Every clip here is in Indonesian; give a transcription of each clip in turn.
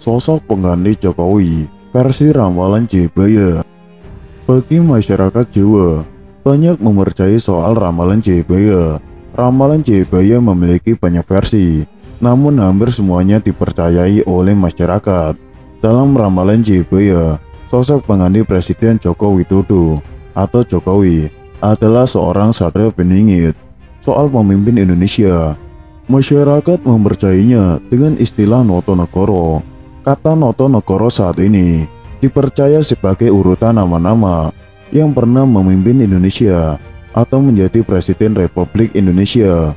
sosok pengganti Jokowi versi ramalan Jebaya. Bagi masyarakat Jawa, banyak mempercayai soal ramalan Jebaya. Ramalan Jebaya memiliki banyak versi, namun hampir semuanya dipercayai oleh masyarakat. Dalam ramalan Jebaya, sosok pengganti Presiden Joko Widodo atau Jokowi adalah seorang satria peningit soal pemimpin Indonesia. Masyarakat mempercayainya dengan istilah Notonegoro. Kata Notonegoro saat ini dipercaya sebagai urutan nama-nama yang pernah memimpin Indonesia atau menjadi Presiden Republik Indonesia.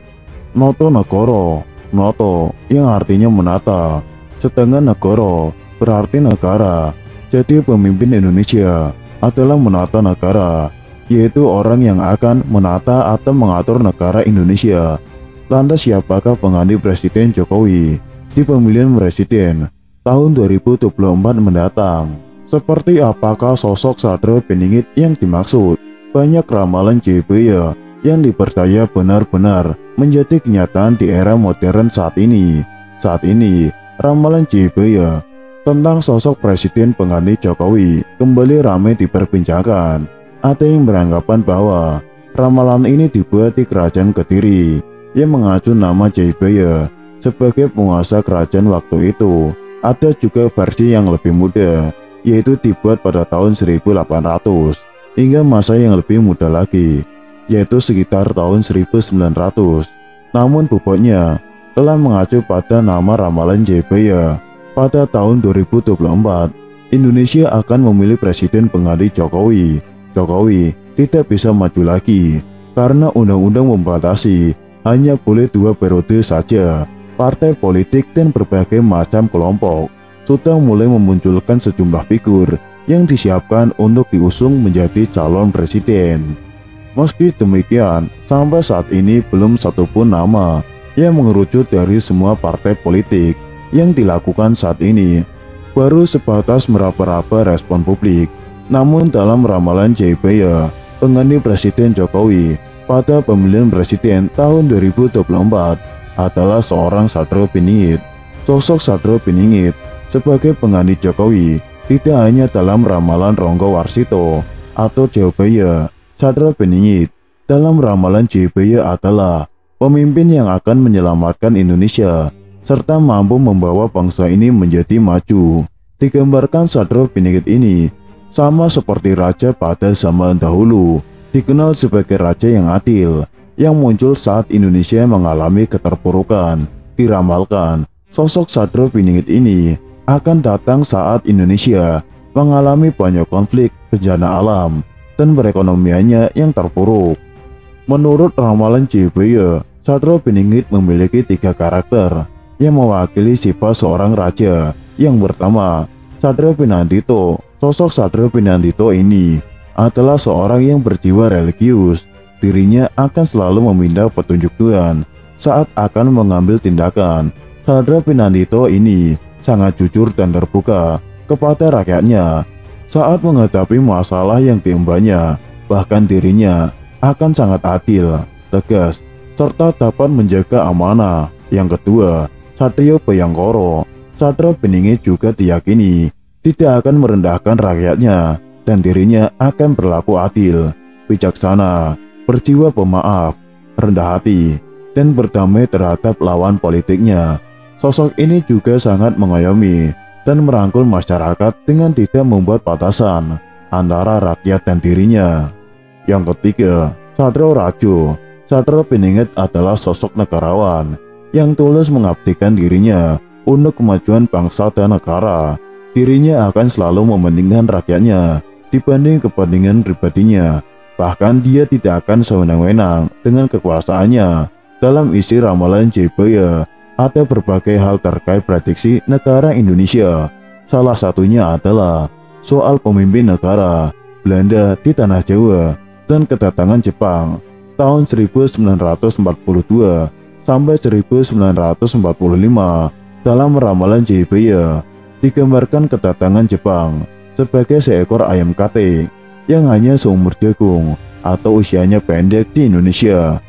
Notonegoro, Noto yang artinya menata, sedangkan Negoro berarti negara. Jadi pemimpin Indonesia adalah menata negara, yaitu orang yang akan menata atau mengatur negara Indonesia. Lantas siapakah pengganti Presiden Jokowi di pemilihan presiden tahun 2024 mendatang? Seperti apakah sosok satria peningit yang dimaksud? Banyak ramalan Jebaya yang dipercaya benar-benar menjadi kenyataan di era modern saat ini. Saat ini, ramalan Jebaya tentang sosok Presiden pengganti Jokowi kembali ramai diperbincangkan. Ada yang beranggapan bahwa ramalan ini dibuat di Kerajaan Kediri yang mengacu nama Jebaya sebagai penguasa kerajaan waktu itu. Ada juga versi yang lebih muda, yaitu dibuat pada tahun 1800 hingga masa yang lebih muda lagi, yaitu sekitar tahun 1900. Namun bobotnya telah mengacu pada nama ramalan Jebaya. Pada tahun 2024, Indonesia akan memilih presiden pengganti Jokowi. Jokowi tidak bisa maju lagi karena undang-undang membatasi hanya boleh 2 periode saja. Partai politik dan berbagai macam kelompok sudah mulai memunculkan sejumlah figur yang disiapkan untuk diusung menjadi calon presiden. Meski demikian, sampai saat ini belum satupun nama yang mengerucut dari semua partai politik. Yang dilakukan saat ini baru sebatas meraba-raba respon publik. Namun dalam ramalan Jebaya, pengganti Presiden Jokowi pada pemilihan presiden tahun 2024 adalah seorang satria peningit. Sosok satria peningit sebagai pengganti Jokowi tidak hanya dalam ramalan Ronggo Warsito atau Jebaya. Satria peningit dalam ramalan Jebaya adalah pemimpin yang akan menyelamatkan Indonesia serta mampu membawa bangsa ini menjadi maju. Digambarkan satria peningit ini sama seperti raja pada zaman dahulu, dikenal sebagai raja yang adil, yang muncul saat Indonesia mengalami keterpurukan. Diramalkan, sosok satria peningit ini akan datang saat Indonesia mengalami banyak konflik, bencana alam, dan perekonomiannya yang terpuruk. Menurut ramalan Jebaya, satria peningit memiliki 3 karakter yang mewakili sifat seorang raja. Yang pertama, Satrio Pinandito. Sosok Satrio Pinandito ini adalah seorang yang berjiwa religius. Dirinya akan selalu meminta petunjuk Tuhan saat akan mengambil tindakan. Satrio Pinandito ini sangat jujur dan terbuka kepada rakyatnya saat menghadapi masalah yang diembannya. Bahkan dirinya akan sangat adil, tegas, serta dapat menjaga amanah. Yang kedua, Satrio Bayangkoro. Satria peningit juga diyakini tidak akan merendahkan rakyatnya dan dirinya akan berlaku adil, bijaksana, berjiwa pemaaf, rendah hati, dan berdamai terhadap lawan politiknya. Sosok ini juga sangat mengayomi dan merangkul masyarakat dengan tidak membuat batasan antara rakyat dan dirinya. Yang ketiga, Satrio Rajo. Satria peningit adalah sosok negarawan yang tulus mengabdikan dirinya untuk kemajuan bangsa dan negara. Dirinya akan selalu mementingkan rakyatnya dibanding kepentingan pribadinya. Bahkan dia tidak akan sewenang-wenang dengan kekuasaannya. Dalam isi ramalan Jebaya ada berbagai hal terkait prediksi negara Indonesia. Salah satunya adalah soal pemimpin negara Belanda di tanah Jawa dan kedatangan Jepang tahun 1942 sampai 1945. Dalam ramalan Jebaya digambarkan kedatangan Jepang sebagai seekor ayam kate yang hanya seumur jagung atau usianya pendek di Indonesia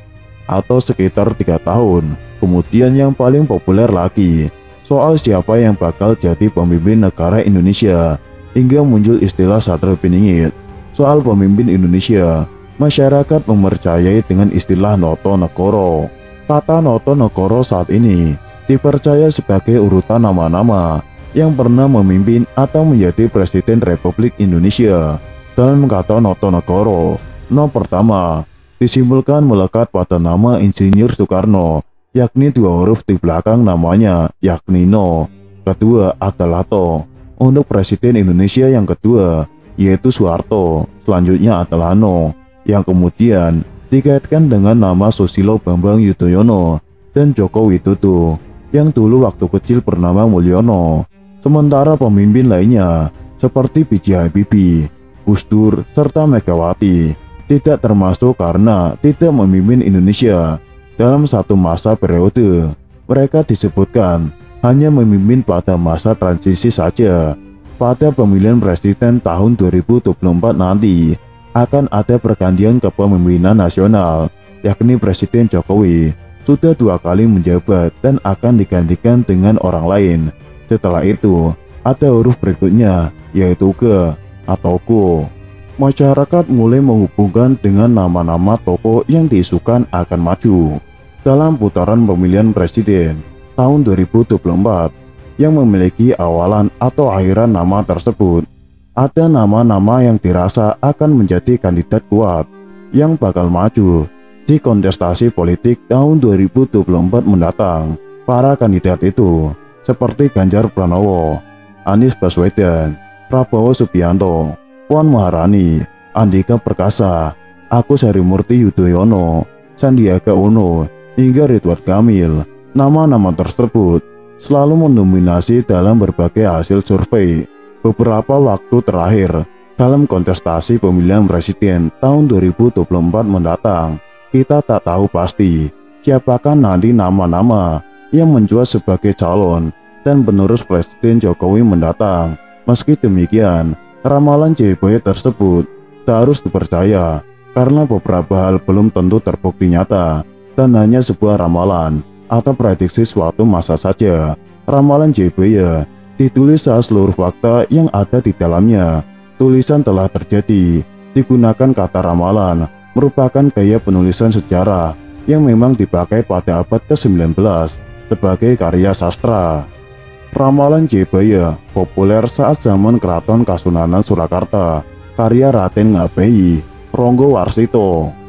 atau sekitar 3 tahun. Kemudian yang paling populer lagi, soal siapa yang bakal jadi pemimpin negara Indonesia, hingga muncul istilah Satrio Piningit. Soal pemimpin Indonesia, masyarakat mempercayai dengan istilah Noto Negoro. Kata Noto Negoro saat ini dipercaya sebagai urutan nama-nama yang pernah memimpin atau menjadi Presiden Republik Indonesia. Dalam kata Noto Negoro, no pertama disimpulkan melekat pada nama Insinyur Soekarno, yakni 2 huruf di belakang namanya, yakni No. Kedua adalah To. Untuk Presiden Indonesia yang kedua, yaitu Soeharto, selanjutnya adalah No, yang kemudian dikaitkan dengan nama Susilo Bambang Yudhoyono dan Joko Widodo, yang dulu waktu kecil bernama Mulyono. Sementara pemimpin lainnya seperti B.J. Habibie, Gus Dur, serta Megawati tidak termasuk karena tidak memimpin Indonesia dalam satu masa periode. Mereka disebutkan hanya memimpin pada masa transisi saja. Pada pemilihan presiden tahun 2024 nanti akan ada pergantian kepemimpinan nasional, yakni Presiden Jokowi sudah 2 kali menjabat dan akan digantikan dengan orang lain. Setelah itu, ada huruf berikutnya, yaitu G atau Go. Masyarakat mulai menghubungkan dengan nama-nama tokoh yang diisukan akan maju dalam putaran pemilihan presiden tahun 2024 yang memiliki awalan atau akhiran nama tersebut. Ada nama-nama yang dirasa akan menjadi kandidat kuat yang bakal maju di kontestasi politik tahun 2024 mendatang. Para kandidat itu seperti Ganjar Pranowo, Anies Baswedan, Prabowo Subianto, Puan Maharani, Andika Perkasa, Agus Harimurti Yudhoyono, Sandiaga Uno, hingga Ridwan Kamil. Nama-nama tersebut selalu mendominasi dalam berbagai hasil survei beberapa waktu terakhir dalam kontestasi pemilihan presiden tahun 2024 mendatang. Kita tak tahu pasti siapakah nanti nama-nama yang mencuat sebagai calon dan penerus Presiden Jokowi mendatang. Meski demikian, ramalan JBY tersebut tak harus dipercaya karena beberapa hal belum tentu terbukti nyata dan hanya sebuah ramalan atau prediksi suatu masa saja. Ramalan JBY ditulis saat seluruh fakta yang ada di dalamnya. Tulisan telah terjadi. Digunakan kata ramalan merupakan gaya penulisan sejarah yang memang dipakai pada abad ke-19 sebagai karya sastra. Ramalan JBY populer saat zaman Keraton Kasunanan Surakarta, karya Raden Ngabei Ronggo Warsito.